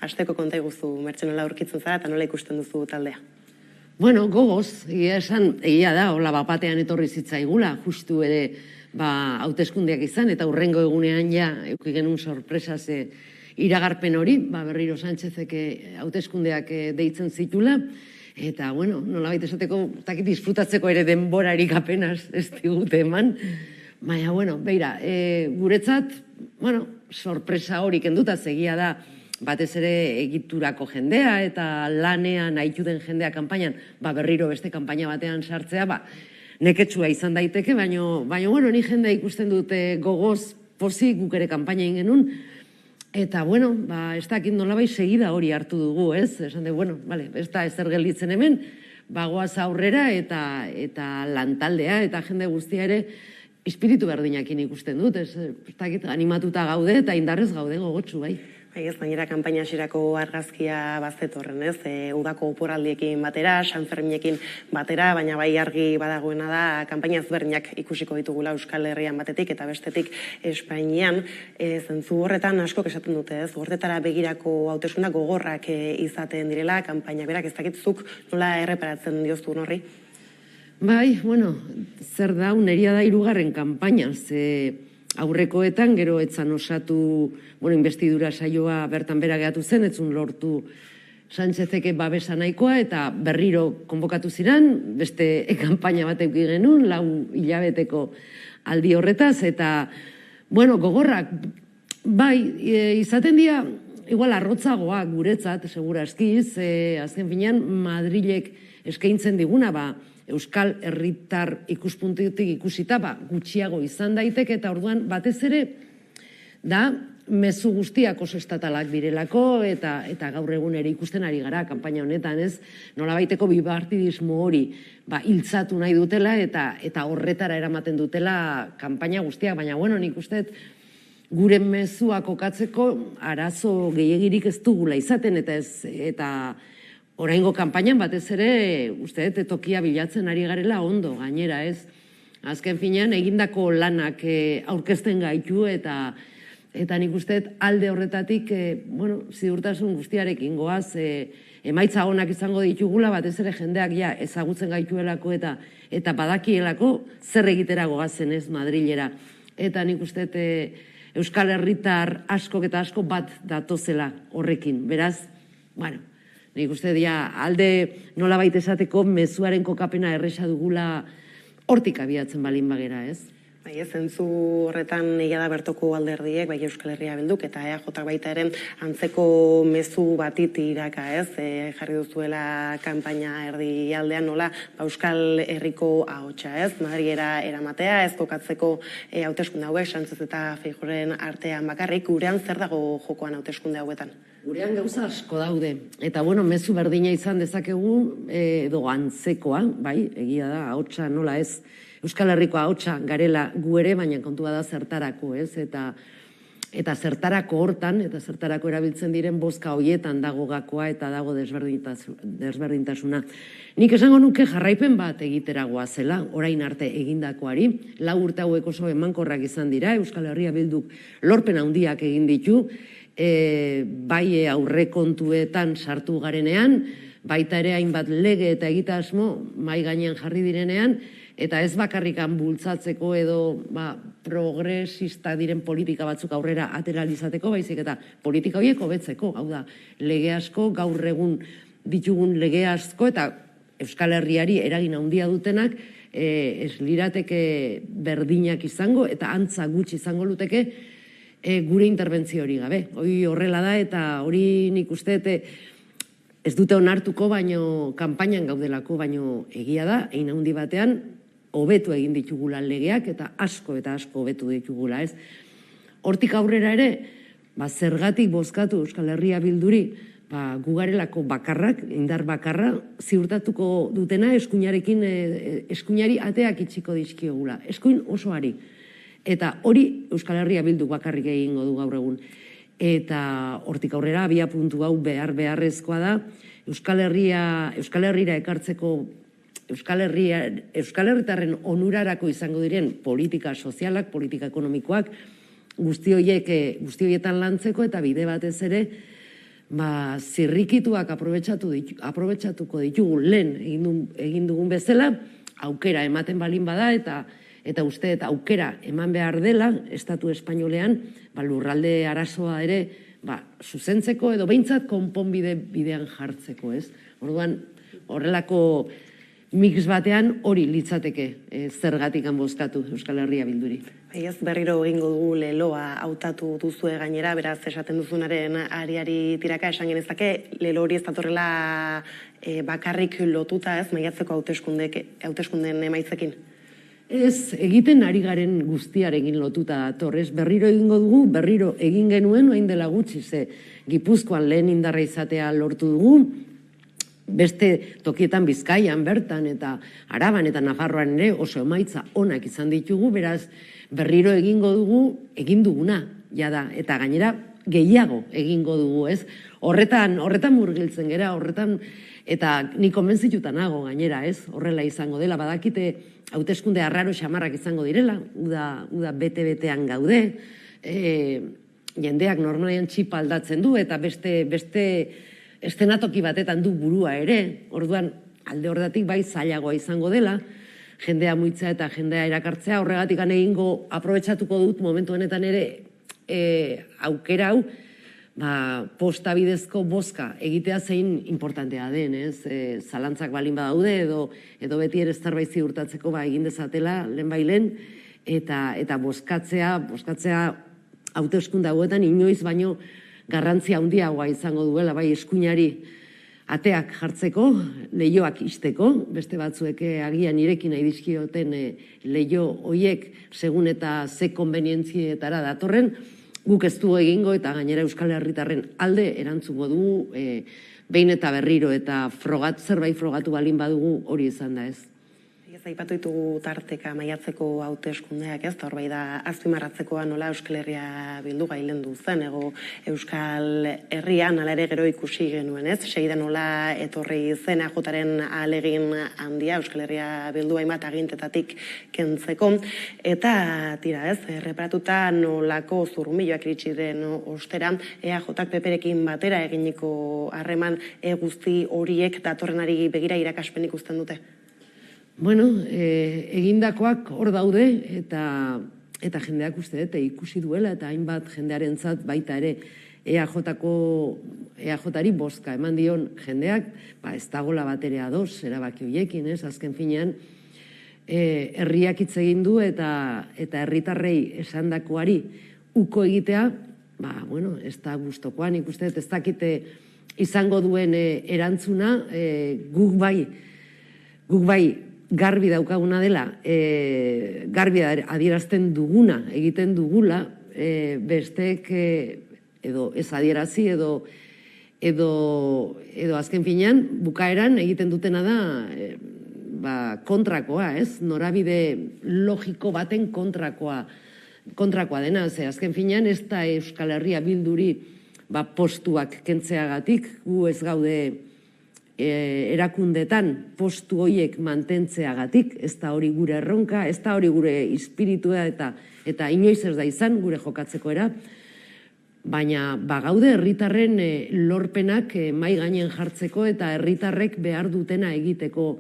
Asteko konta iguzu, Mertxe, nola aurkitzen zara eta nola ikusten duzu taldea? Bueno, gogoz, egia da, hola bapatean etorri zitzaigula, justu ere hauteskundeak izan, eta hurrengo egunean ja, euki genuen sorpresa iragarpen hori, berriro Sánchezek hauteskundeak deitzen zitula, eta, bueno, nolabait esateko, disfrutatzeko ere denborarik apenas ez digute eman, baina, bueno, beira, guretzat, bueno, sorpresa hori kenduta egia da, batez ere egiturako jendea eta lanean nahitu den jendea kanpainan, berriro beste kanpaina batean sartzea, neketsua izan daiteke, baina, bueno, ni jendea ikusten dute gogoz pozik guk ere kanpaina egin genuen, eta, bueno, ez dakit nolabait segida hori hartu dugu, ez? Esan de, bueno, ez da ezer gelditzen hemen, goaz aurrera eta lantaldea eta jende guztia ere espiritu berdinakin ikusten dut, ez dakit animatuta gaude eta indarrez gaude gogotsu, bai. Ez, bainera kanpaina hasierako argazkia bazetorren, ez? Udako oporaldiekin batera, Sanferminekin batera, baina bai argi badagoena da kanpaina ezberdinak ikusiko ditugula Euskal Herrian batetik eta bestetik Espainian. Zentzu horretan askok esaten dute, ez? Horretara begirako hauteskundeak gogorrak izaten direla, kanpaina berak ez dakitzuk nola erreparatzen dioztu horri? Bai, bueno, zer da, neria da 3. kanpaina, aurrekoetan, gero etzan osatu, investidura saioa bertan bera gehatu zen, etzun lortu Sánchezeke babesa nahikoa, eta berriro konbokatu ziren, beste kanpaina bat euki genuen, 4 hilabeteko aldi horretaz, eta, bueno, gogorrak, bai, izaten dira, igual arrotzagoak guretzat, segura eskiz, azken finean, Madrilek eskaintzen diguna, Euskal Herritar ikuspuntutik ikusita, gutxiago izan daiteke, eta orduan batez ere, da, mezu guztiak oso estatalak direlako, eta gaur egun ere ikusten ari gara, kanpaina honetan, ez? Nolabaiteko bipartidismo hori hiltzatu nahi dutela, eta horretara eramaten dutela kanpaina guztiak, baina, bueno, nik usteet, gure mezua kokatzeko arazo gehiagirik ez dugula izaten, eta oraingo kanpainan batez ere, usteet, tokia bilatzen ari garela ondo, gainera, ez? Azken finean, egindako lanak aurkezten gaitu eta nik usteet alde horretatik, ziurtasun guztiarekin goaz, emaitza onak izango ditugula, batez ere jendeak ja ezagutzen gaituelako eta badakielako zer egitera goazen ez Madrilera. Eta nik usteet Euskal Herritar askok eta asko bat datozela horrekin. Beraz, bueno, nik uste alde nolabait esateko mezuaren kokapena erresa dugula hortik abiatzen balin bagera, ez? Bai, zentzu horretan egia da bertoko alderdiek, bai Euskal Herria Bilduk eta EAJ baita ere antzeko mezu batit iraka, ez? Jarri duzuela kanpaina erdi aldean nola Euskal Herriko ahotsa, ez? Madrilera eramatea, ez kokatzeko hauteskunde hauek, Sánchez eta Feijóoren artean bakarrik, gurean zer dago jokoan hauteskunde hauetan? Gurean gauza asko daude, eta mezu berdina izan dezakegu edo antzekoa, bai, egia da, ahotsa nola ez, Euskal Herriko ahotsa garela gu ere, baina kontua da zertarako, ez, eta zertarako hortan, eta zertarako erabiltzen diren bozka hoietan dago gakoa eta dago desberdintasuna. Nik esango nuke jarraipen bat egitera goazela, orain arte egindakoari, 4 urte hauek oso emankorrak izan dira, Euskal Herria Bilduk lorpen handiak egin ditu, bai aurrekontuetan sartu garenean, baita ere hainbat lege eta egitasmo mai gainean jarri direnean, eta ez bakarrikan bultzatzeko edo progresista diren politika batzuk aurrera ateralizateko, baizik eta politika horiek hobetzeko, hau da, lege asko, gaur egun ditugun lege asko, eta Euskal Herriari eragin handia dutenak, ez lirateke berdinak izango, eta antza gutxi izango luteke, gure interbentzio hori gabe. Hori horrela da, eta hori nik uste ez dute onartuko, baino kanpainan gaudelako, baino egia da, egin handi batean, hobetu egin ditugula legeak, eta asko hobetu ditugula, ez? Hortik aurrera ere, zergatik bozkatu Euskal Herria Bilduri, gugarelako bakarrak, indar bakarra, ziurtatuko dutena eskuinari ateak itxiko dizkiogula, eskuin osoari. Eta hori Euskal Herria Bilduk bakarrik egingo du gaur egun. Eta hortik aurrera, abia puntu hau beharrezkoa da, Euskal Herrira ekartzeko Euskal Herritarren onurarako izango diren politika sozialak, politika ekonomikoak, guzti horietan lantzeko eta bide batez ere zirrikituak aprobetxatuko ditugu lehen egin dugun bezala, aukera ematen balin bada, eta uste eta aukera eman behar dela, Estatu Espainolean, lurralde arazoa ere, zuzentzeko edo behintzat konponbide bidean jartzeko, ez? Orduan, horrelako mix batean hori litzateke zergatik bozkatu Euskal Herria Bilduri. Ez berriro egingo dugu leloa hautatu duzue gainera, beraz esaten duzunaren ariari tiraka esan genezake, lelo hori ez datorrela bakarrik lotuta ez maiatzeko hauteskundeen emaitzekin. Ez, egiten ari garen guztiarekin lotuta dator, ez berriro egingo dugu, berriro egin genuen orain dela gutxi, ze Gipuzkoan lehen indarra izatea lortu dugu, beste tokietan Bizkaian bertan eta Araban eta Nafarroan ere oso emaitza onak izan ditugu, beraz berriro egingo dugu egin duguna, jada, eta gainera gehiago egingo dugu, ez? Horretan murgiltzen gera, eta ni konbentzituta nago gainera, ez? Horrela izango dela, badakite hauteskunde arraro xamarrak izango direla, uda bete-betean gaude, jendeak normalean txipa aldatzen du, eta beste estenatoki batetan du burua ere, orduan alde horretatik bai zailagoa izango dela, jendea muitzea eta jendea erakartzea, horregatik egingo aprobetxatuko dut momentu honetan ere aukera hau, posta bidezko bozka egitea zein importantea den, ez? Zalantzak balin badaude edo beti ere zerbait ziurtatzeko egin dezatela lehen eta bozkatzea hauteskunde hauetan inoiz baino garrantzia handiagoa izango duela, eskuinari ateak jartzeko, leihoak isteko, beste batzuek agian irekin nahi dizkioten leiho hoiek segun eta ze konbenientzietara datorren, guk ez du egingo eta gainera Euskal Herritarren alde erantzungo dugu, behin eta berriro eta zerbait frogatu balin badugu hori izan da ez. Aipatu ditugu tarteka maiatzeko hauteskundeak, ez? Hor da azpimarratzekoa nola Euskal Herria Bildu gailendu zen, Euskal Herrian hala ere gero ikusi genuen, ez? Seida nola etorri zen AJaren ahalegin handia Euskal Herria Bildu hainbat agintetatik kentzeko, eta tira, ez? Reparatuta nolako zurrumilloak iritsi den ostera, EAJak PPrekin batera eginiko harreman guzti horiek datorrenari begira irakaspen ikusten dute. Bueno, egindakoak hor daude eta jendeak uste dute ikusi duela eta hainbat jendearentzat baita ere EAJari bozka eman dion jendeak, ez dagoela batere ados erabaki horiekin, ez? Azken finean, herriak hitz egin du eta herritarrei esandakoari uko egitea, ez da gustokoan, ikuste ez dakite izango duen erantzuna, guk bai garbi daukaguna dela, garbi adierazten duguna, egiten dugula, besteek edo ez adierazi edo azken finean bukaeran egiten dutena da kontrakoa, ez? Norabide logiko baten kontrakoa dena, ze azken finean ez da Euskal Herria Bilduri postuak kentzeagatik, gu ez gaude erakundetan postu horiek mantentzeagatik, ez da hori gure erronka, ez da hori gure espiritua eta inoiz ez da izan gure jokatzeko era, baina gaude herritarren lorpenak mai gainen jartzeko eta herritarrek behar dutena egiteko.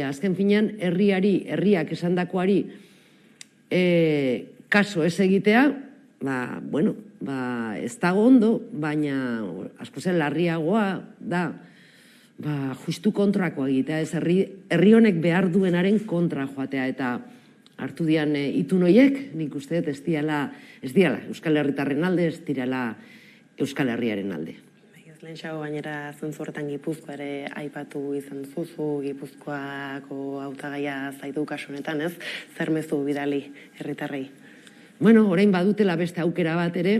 Azken finean, herriak esandakoari kaso ez egitea, ez dago ondo, baina asko zen larriagoa da, justu kontrakoa egitea, ez herri honek behar duenaren kontra joatea, eta hartu dian itun horiek, nik uste dut ez diala Euskal Herritarren alde, ez direla Euskal Herriaren alde. Lehentxago gainera zentzu horretan Gipuzkoa ere aipatu izan zuzu, Gipuzkoako hautagaia zaitu kasu honetan, ez? Zer mezu bidali herritarrei? Bueno, orain badutela beste aukera bat ere,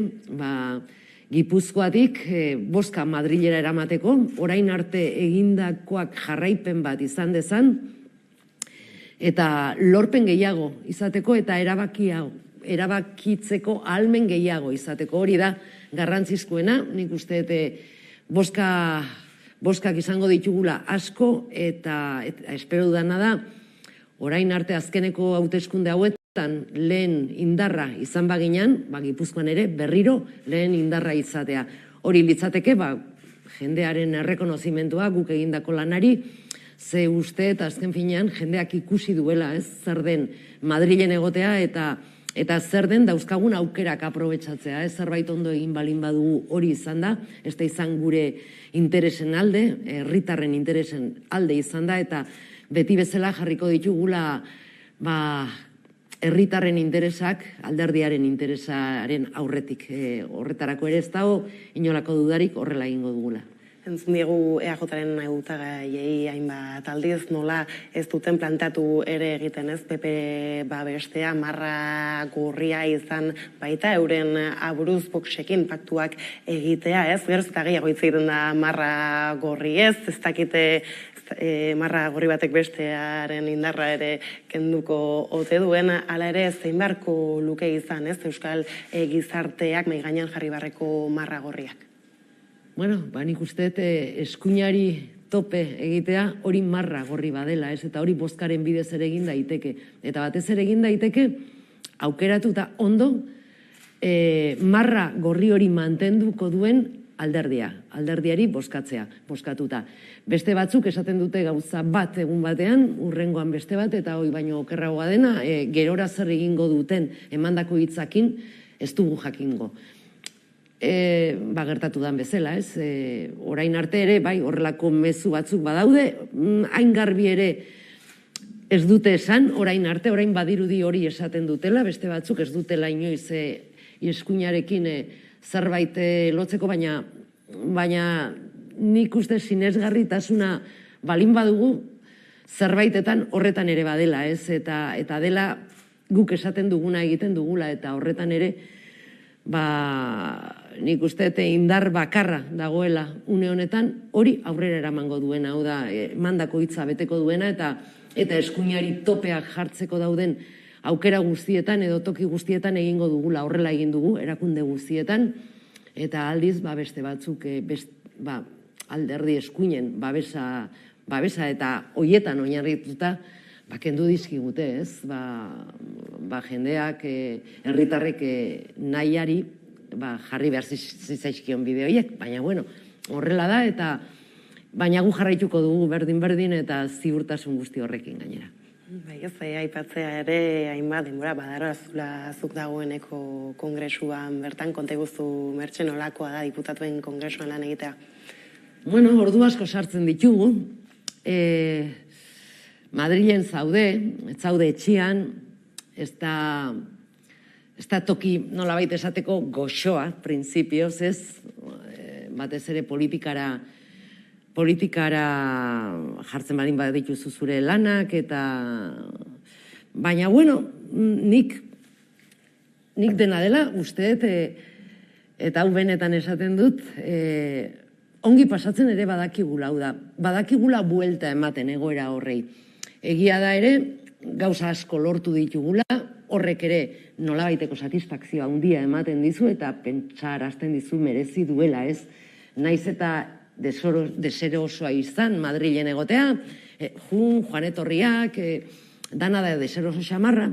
Gipuzkoatik bozka Madrilera eramateko, orain arte egindakoak jarraipen bat izan dezan, eta lorpen gehiago izateko eta erabakitzeko ahalmen gehiago izateko. Hori da garrantzizkoena, nik uste bozkak izango ditugula asko, eta espero dudana da, orain arte azkeneko hauteskunde hauetan lehen indarra izan baginan, Gipuzkoan ere berriro lehen indarra izatea. hori litzateke, jendearen errekonozimendua guk egindako lanari, ze uste eta azken finean jendeak ikusi duela, ez, zer den Madrilen egotea eta zer den dauzkagun aukerak aprobetxatzea, ez, zerbait ondo egin balin badugu hori izan da, ez da izan gure interesen alde, herritarren interesen alde izan da, eta beti bezala jarriko ditugula, herritarren interesak, alderdiaren interesaren aurretik, horretarako ere ez dago, inolako dudarik horrela egingo dugula. Entzun diegu EAJaren hautagaiei hainbat aldiz, nola ez duten plantatu ere egiten, ez, PP babestea, marra gorria izan baita, euren aburuz Voxekin paktuak egitea, ez, geroz eta gehiago hitz egiten da marra gorri ez dakite marra gorri batek bestearen indarra ere kenduko ote duen, hala ere zein beharko luke izan, ez, euskal gizarteak mai gainean jarri barreko marra gorriak. Bueno, nik uste eskuinari tope egitea hori marra gorri badela, ez, eta hori bozkaren bidez ere egin daiteke. Eta batez ere egin daiteke, aukeratuta ondo, marra gorri hori mantenduko duen alderdiari bozkatuta. Beste batzuk esaten dute gauza bat egun batean, hurrengoan beste bat, eta hori baino okerragoa dena, gerora zer egingo duten emandako hitzakin, ez dugu jakingo. Gertatu dan bezala, ez? Orain arte ere, horrelako mezu batzuk badaude, hain garbi ere ez dute esan, orain arte, orain badirudi hori esaten dutela, beste batzuk ez dutela inoiz eskuinarekin zerbait lotzeko, baina nik uste sinesgarritasuna balin badugu zerbaitetan horretan ere badela, ez? Eta dela guk esaten duguna egiten dugula, eta horretan ere nik uste indar bakarra dagoela une honetan, hori aurrera eramango duena, hau da, mandako hitza beteko duena, eta eskuinari topeak jartzeko dauden aukera guztietan edo toki guztietan egingo dugula, horrela egin dugu, erakunde guztietan, eta aldiz, beste batzuk, alderdi eskuinen babesa eta hoietan oinarrituta, kendu dizkigute, ez? Jendeak, herritarrek nahiari, jarri behar zizaizkion bideoiek, baina, bueno, horrela da, eta baina gu jarraituko dugu berdin eta ziurtasun guzti horrekin gainera. Ez, aipatzea ere, hainbat, denbora, badarazula zuk dagoeneko kongresuan, bertan, konta iguzu Mertxe nolakoa da diputatuen kongresuan lan egitea? Bueno, ordu asko sartzen ditugu, Madrilen zaude etxian, ez da toki nolabait esateko goxoa, printzipioz, ez, batez ere politikara jartzen balin badituzu zure lanak, eta baina, bueno, nik dena dela, uste, eta hau benetan esaten dut, ongi pasatzen ere badakigula, hau da, badakigula buelta ematen egoera horrei. Egia da ere, gauza asko lortu ditugula, horrek ere nolabaiteko satisfakzioa handia ematen dizu eta pentsarazten dizu merezi duela, ez? Naiz eta deserosoa izan Madrilen egotea, joan etorriak, dana da deseroso xamarra,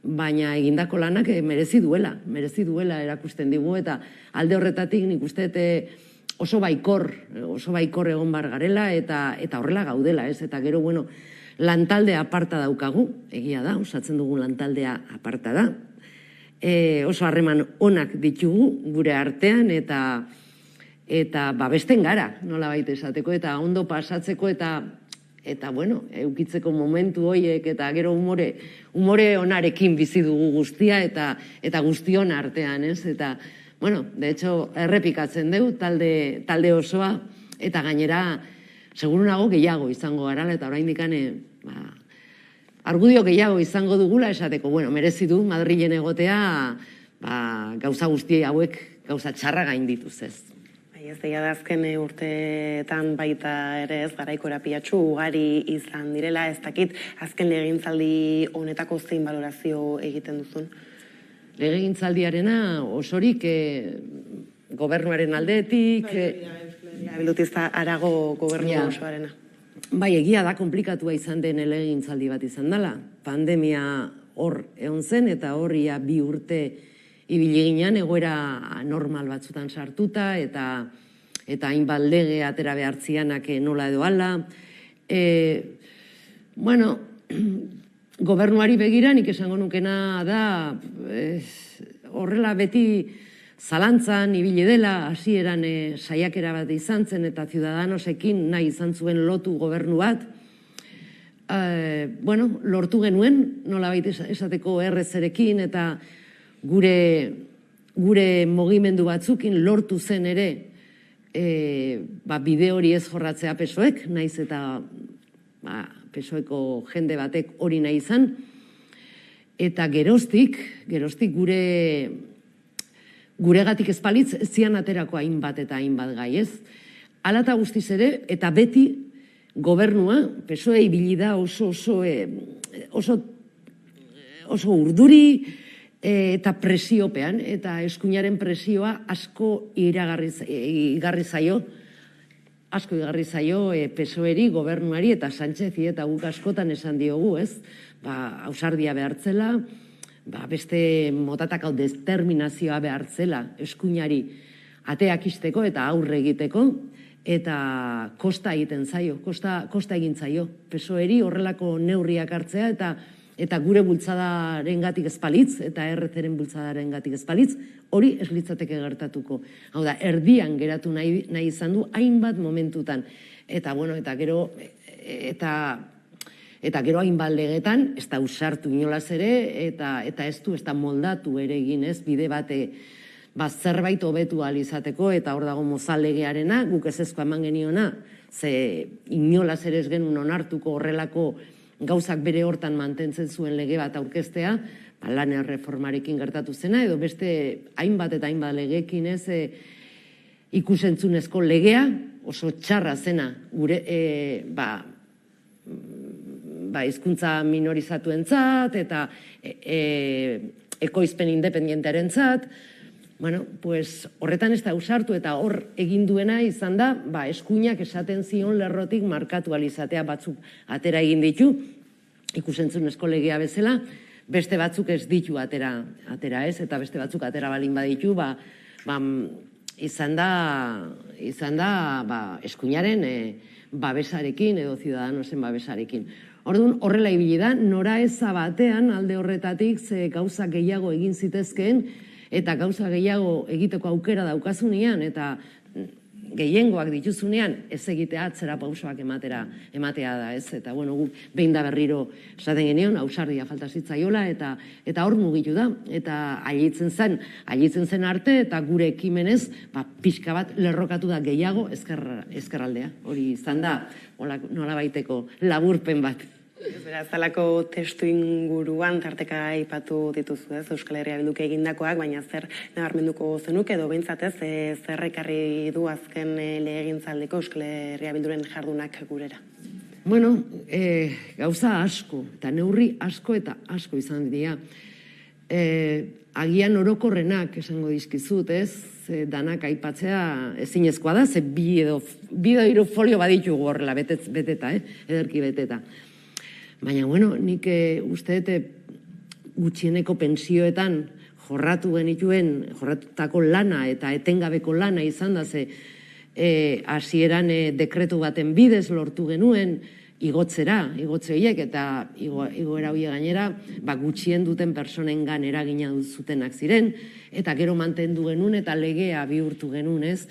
baina egindako lanak merezi duela erakusten digu, eta alde horretatik nik uste oso baikor egon bar garela, eta horrela gaudela, ez? Eta gero, bueno, lantaldea aparta daukagu, egia da, osatzen dugu lantaldea aparta da. Oso harreman onak ditugu gure artean, eta babesten gara, nola baita esateko, eta ondo pasatzeko, eta bueno, eukitzeko momentu hoiek, eta gero umore onarekin bizi dugu guztia, eta guztion artean, ez? Eta, bueno, de hecho, errepikatzen dugu talde osoa, eta gainera, seguru nago gehiago izango garala, eta oraindik argudio gehiago izango dugula esateko, bueno, merezi du Madrilen egotea, gauza guzti hauek gauza txarra gaindituz, ez. Ez da azken urteetan baita ere ez garaiko erapiatxu ugari izan direla, ez dakit azken legegintzaldi honetako zein balorazio egiten duzun? Legegintzaldiarena osorik gobernuaren aldetik... Bildutizta arago gobernu osoarena. Bai, egia da komplikatua izan den legegintzaldi bat izan dela. Pandemia hor egon zen, eta horria 2 urte ibili ginen egoera normal batzutan sartuta, eta hainbat lege atera behartzianak nola edo ala. Bueno, gobernuari begira nik esango nukena da, horrela beti zalantzan ibili dela, hasieran saiakera bat izan zen, eta Ciudadanosekin nahi izan zuen lotu gobernu bat. Bueno, lortu genuen, nolabait esateko errezerekin, eta gure mugimendu batzukin lortu zen ere bide hori ez jorratzea PSOEk, naiz eta PSOEko jende batek hori nahi izan, eta geroztik guregatik espalitz zian aterako hainbat eta hainbat gai, ez? Hala eta guztiz ere, eta beti gobernua, PSOE ibili da oso urduri eta presiopean, eta eskuinaren presioa asko igarri zaio PSOEri, gobernuari eta Sánchezi, eta guk askotan esan diogu, ez? Ausardia behartzela, beste motatako determinazioa behartzela eskuinari ateak isteko eta aurre egiteko, eta kosta egiten zaio, kosta egin zaio. PSOEri horrelako neurriak hartzea, eta gure bultzadarengatik espalitz, eta errezeren bultzadarengatik espalitz, hori ez litzateke gertatuko. Hau da, erdian geratu nahi izan du hainbat momentutan. Eta gero hainbat legetan, ez da usartu inolaz ere, eta ez da moldatu ere egin, ez, bide bate zerbait hobetu ahal izateko, eta hor dago Mozal legearena, guk ezezkoa eman geniona, ze inolaz ere ez genuen onartuko horrelako gauzak bere hortan mantentzen zuen lege bat aurkeztea, lan erreformarekin gertatu zena, edo beste hainbat eta hainbat legeekin ez ikusentzunezko legea, oso txarra zena, gure, hizkuntza minorizatuentzat, eta ekoizpen independentearentzat. Bueno, pues horretan ez da usartu, eta hor egin duena izan da, eskuinak esaten zion lerrotik markatu alizatea, batzuk atera egin ditu, ikusentzunezko legea bezala, beste batzuk ez ditu atera ez, eta beste batzuk atera balin baditu, izan da eskuinaren babesarekin edo Ciudadanosen babesarekin. Orduan, horrela ibili da, nora eza batean alde horretatik ze gauza gehiago egin zitezkeen, eta gauza gehiago egiteko aukera daukazunean, eta gehiengoak dituzunean, ez egitea atzera pausoak ematea da, ez? Eta, guk behin da berriro esaten genion, ausardia falta zitzaiola, eta hor mugitu da, eta ailitzen zen arte, eta gure ekimenez, pixka bat lerrokatu da gehiago ezkerraldea. Hori izan da, nola baiteko laburpen bat. Zalako testu inguruan tarteka aipatu dituzu, ez, Euskal Herria Bilduk egindakoak, baina zer nabarmenduko zenuk edo behintzat ez, zer ekarri du azken legegintzaldiko Euskal Herria Bilduren jardunak gurera? Bueno, gauza asko, eta neurri asko eta asko izan dira. Agian orokorrenak esango dizkizut, ez, danak aipatzea ezinezkoa da, ze bi edo hiru folio baditugu horrela beteta, ederki beteta. Baina, nik uste gutxieneko pensioetan jorratutako lana eta etengabeko lana izan da, ze hasieran dekretu baten bidez lortu genuen igotze horiek, eta igoera horiek gainera gutxien duten personengan eragina zutenak ziren, eta gero mantendu genuen eta legea bihurtu genuen, ez?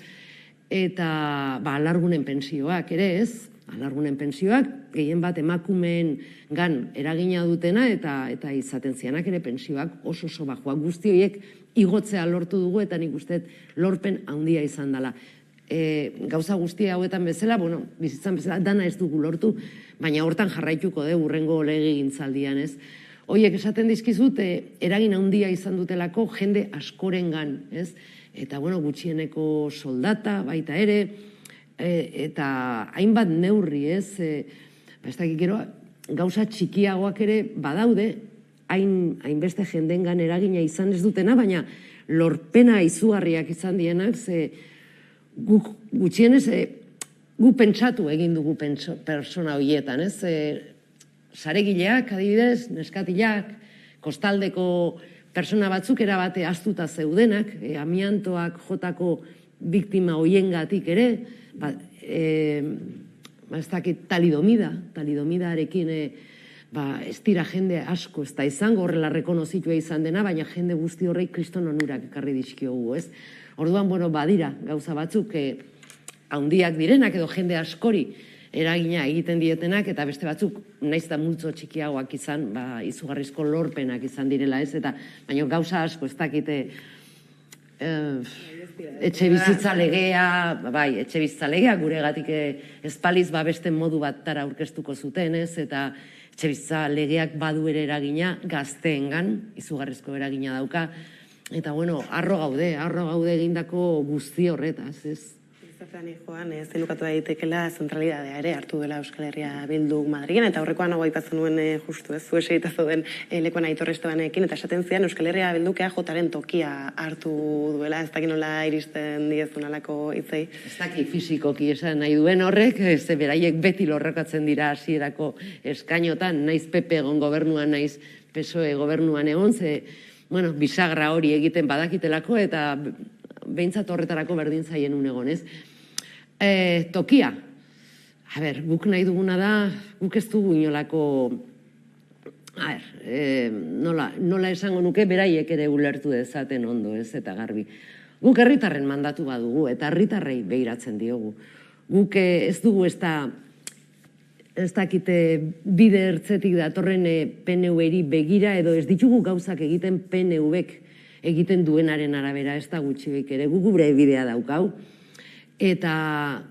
Eta alargunen pensioak ere, ez? Alargunen pensioak, gehien bat emakumeen gan eragina dutena, eta izaten zianak ere pensioak oso bajoak, guzti horiek igotzea lortu dugu, eta nik uste lorpen handia izan dela. Gauza guztia hauetan bezala, bizitzan bezala, dana ez dugu lortu, baina hortan jarraituko dugu hurrengo legegintzaldian, ez? Horiek esaten dizkizut, eragin handia izan dutelako jende askorengan, ez? Eta, gutxieneko soldata baita ere, eta hainbat neurri, ez? Ez dakik gero, gauza txikiagoak ere badaude, hainbeste jendengan eragina izan ez dutena, baina lorpena izugarriak izan dienak, ze gutxienez, gu pentsatu egin dugu persona horietan, ez? Saregileak, adibidez, neskatilak, kostaldeko Persona batzuk erabate ahaztuta zeudenak, amiantoak jotako biktima hoiengatik ere, ez dakit talidomidarekin ez dira jende asko, ez da izango horrela rekonozitua izan dena, baina jende guzti horrek kriston onurak ekarri dizkiogu, ez? Orduan, badira gauza batzuk handiak direnak edo jende askori eragina egiten dietenak, eta beste batzuk, naiz da multzo txikiagoak izan, izugarrizko lorpenak izan direla, ez? Baina gauza asko, ez dakite, etxe bizitza legea, etxe bizitza legea, guregatik espaliz beste modu bat tara aurkeztuko zuten, ez? Eta etxe bizitza legeak badu ere eragina gazteengan, izugarrizko eragina dauka, eta harro gaude egindako guzti horretaz, ez? Zafrani joan, zenukatu daitekela zentralidadea ere hartu dela Euskal Herria Bildu Madrilen, eta horrekoan hau aipatzen nuen justu, zu eseitazo den lekuan Aitor Estebanekin, eta esaten zian Euskal Herria Bilduk EAJaren tokia hartu duela, ez dakit nola iristen diezun alako hitzei. Ez dakit fisikoki esan nahi duen horrek, ze beraiek beti lorrakatzen dira hasierako eskainotan, naiz PP egon gobernuan, naiz PSOE gobernuan egon, ze, bisagra hori egiten badakitelako, eta behintzat horretarako berdin zaien unegon, ez? Tokia. Guk nahi duguna da, guk ez dugu inolako, nola esango nuke, beraiek ere ulertu dezaten ondo, ez, eta garbi. Guk herritarren mandatu badugu, eta herritarrei behiratzen diogu. Guk ez dugu ez dakite bide ertzetik datorren PNV-ri begira, edo ez ditugu gauzak egiten PNV-ek egiten duenaren arabera, ez da gutxibik ere, gure bidea daukau. Eta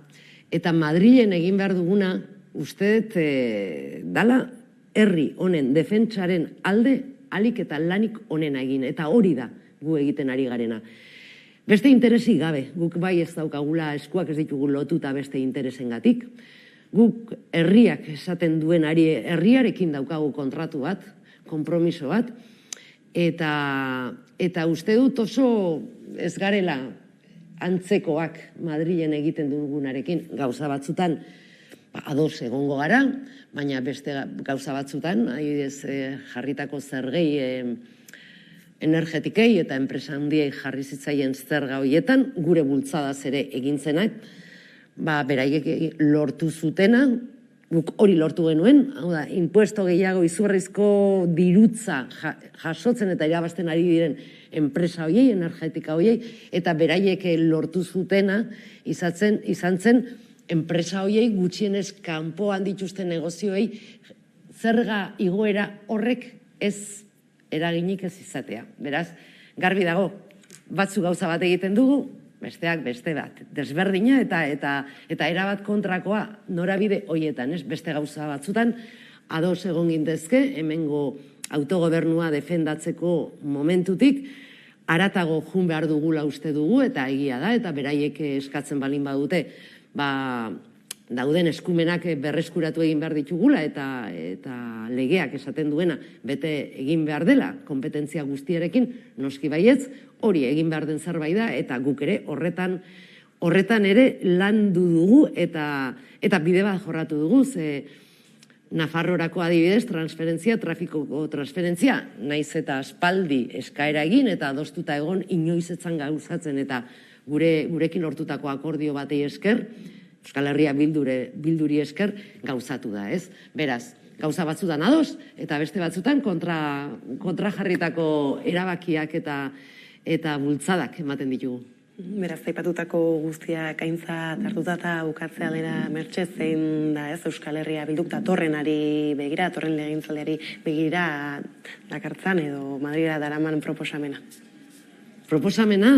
Madrilen egin behar duguna, uste dala herri honen defentsaren alde, alik eta lanik honena egin, eta hori da gu egiten ari garena. Beste interesi gabe, guk bai ez daukagula eskuak ez ditugu lotuta beste interesengatik. Guk herriak esaten duenari herriarekin daukagu kontratu bat, konpromiso bat, eta uste dut oso ez garela antzekoak Madrilen egiten dugunarekin, gauza batzutan ados egongo gara, baina beste gauza batzutan, jarritako zergei energetikei eta enpresa handiei jarri zitzaien zerga horietan, gure bultzadaz ere egintzenak, beraiek lortu zutena, guk hori lortu genuen, hau da, impuesto gehiago izugarrizko dirutza jasotzen eta irabazten ari diren enpresa horiei, energetika horiei, eta beraiek lortu zutena izan zen enpresa horiei gutxienez kanpoan dituzten negozioei zerga igoera horrek ez eraginik ez izatea. Beraz, garbi dago, batzu gauza bat egiten dugu, besteak beste bat, desberdina eta erabat kontrakoa norabide horietan, beste gauza batzutan, ados egon gintezke, hemengo autogobernua defendatzeko momentutik, haratago jun behar dugula uste dugu, eta egia da, eta beraiek eskatzen balin badute, dauden eskumenak berreskuratu egin behar ditugula, eta legeak esaten duena, bete egin behar dela, kompetentzia guztiarekin, noski baietz, hori egin behar den zerbait da, eta guk ere horretan ere landu dugu, eta bide bat jorratu dugu, ze Nafarrorako adibidez, trafikoko transferentzia, naiz eta aspaldi eskaera egin, eta adostuta egon inoiz etzan gauzatzen, eta gurekin lortutako akordio batei esker, Euskal Herria Bilduri esker gauzatu da, ez? Beraz, gauza batzutan ados, eta beste batzutan kontra jarritako erabakiak eta bultzadak ematen ditugu. Beraz, aipatutako guztiak aintzat hartuta eta bukatzea dela Mertxe, zein da ez Euskal Herria Bilduk datorrenari begira, datorren legegintzaldiari begira dakartzan edo Madrila daraman proposamena? Proposamena,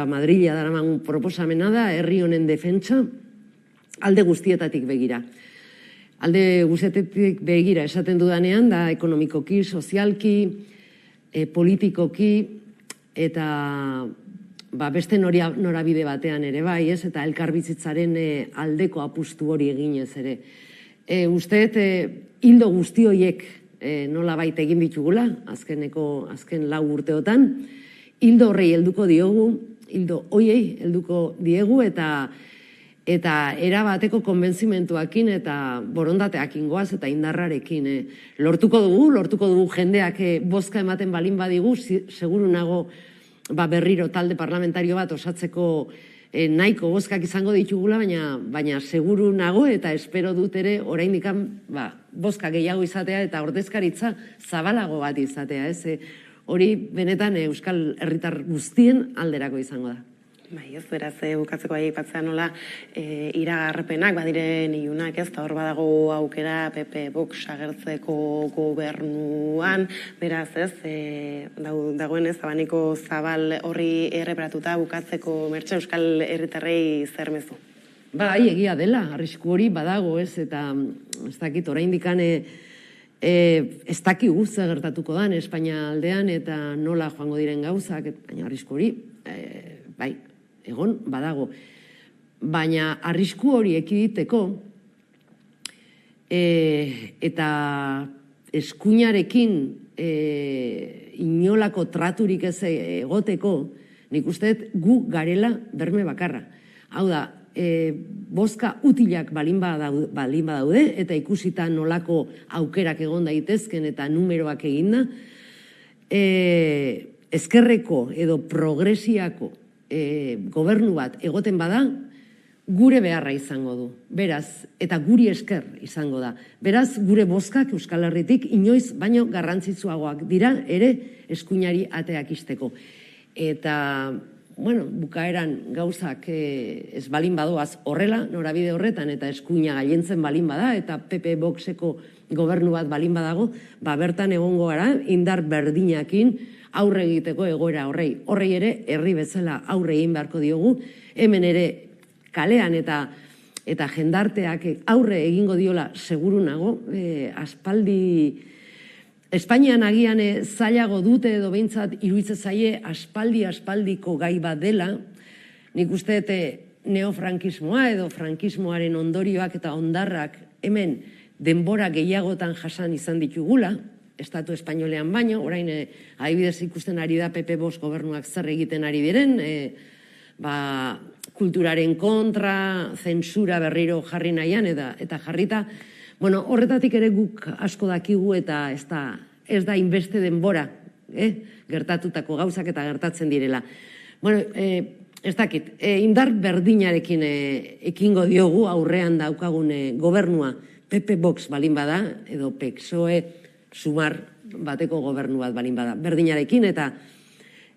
Madrila daraman proposamena da, herri honen defentsa, alde guztietatik begira. Alde guztietatik begira esaten dudanean, da ekonomikoki, sozialki, politikoki, eta beste norabide batean ere bai, ez, eta elkarbizitzaren aldeko apustu hori eginez ere. Usteet, hildo guzti horiek nola baita egin ditugula, azken 4 urteotan, hildo horrei helduko diogu, hildo horiei helduko diegu, eta erabateko konbentzimentuakin eta borondateakin goaz eta indarrarekin. Lortuko dugu jendeak bozka ematen balin badigu, seguru nago berriro talde parlamentario bat osatzeko nahiko bozkak izango ditugula, baina seguru nago eta espero dut ere oraindik bozka gehiago izatea eta ordezkaritza zabalago bat izatea. Hori benetan euskal herritar guztien alderako izango da. Bai, ez beraz, bukatzeko aipatzea nola iragarpenak badiren ilunak, ez, eta hor badago aukera PP Vox agertzeko gobernuan, beraz, ez, dagoen ez, abaniko zabal horri erreparatuta bukatzeko Mertxe euskal herritarrei zer mezu? Bai, egia dela, arrisku hori badago, ez, eta ez dakit, oraindik ez dakigu zer gertatuko dan Espainia aldean eta nola joango diren gauzak, baina arrisku hori, bai, egon badago. Baina arrisku hori ekiditeko eta eskuinarekin inolako traturik ez egoteko, nik uste gu garela berme bakarra. Hau da, bozka utilak balin badaude eta ikusita nolako aukerak egon daitezken eta numeroak eginda, ezkerreko edo progresiako gobernu bat egoten bada, gure beharra izango du. Beraz, eta guri esker izango da. Beraz, gure bozkak Euskal Herritik inoiz baino garrantzitsuagoak dira ere eskuinari ateak isteko. Eta, bueno, bukaeran gauzak ez balin badoaz horrela, norabide horretan, eta eskuina gailentzen balin bada, eta PP Voxeko gobernu bat balin badago, bertan egongo gara, indar berdinakin, aurre egiteko egoera horrei ere herri bezala aurre egin beharko diogu, hemen ere kalean eta jendarteak aurre egingo diola seguru nago, aspaldi Espainian agian zailago dute edo behintzat iruditzen zaie aspaldiko gai bat dela, nik uste neofrankismoa edo frankismoaren ondorioak eta ondarrak hemen denbora gehiagotan jasan izan ditugula, Estatu espainolean baino, orain adibidez ikusten ari da PP Vox gobernuak zer egiten ari diren, kulturaren kontra, zentsura berriro jarri nahian, eta jarrita, bueno, horretatik ere guk asko dakigu eta ez da inbeste denbora, gertatutako gauzak eta gertatzen direla. Bueno, ez dakit, indar berdinarekin ekingo diogu aurrean daukagun gobernua PP Vox balin bada, edo PSOE sumar bateko gobernu bat balin bada, berdinarekin eta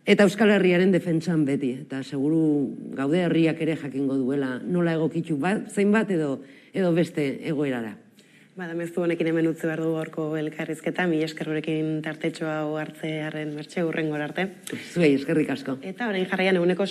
Euskal Herriaren defentsan beti, eta seguru gaude herriak ere jakingo duela nola egokitu zein bat edo beste egoerara. Mezu honekin hemen utzi behar du gorko elkarrizketa, mila esker horrekin tartetxoa hartzearen Mertxe hurrengora arte. Zuei eskerrik asko. Eta orain jarraian eguneko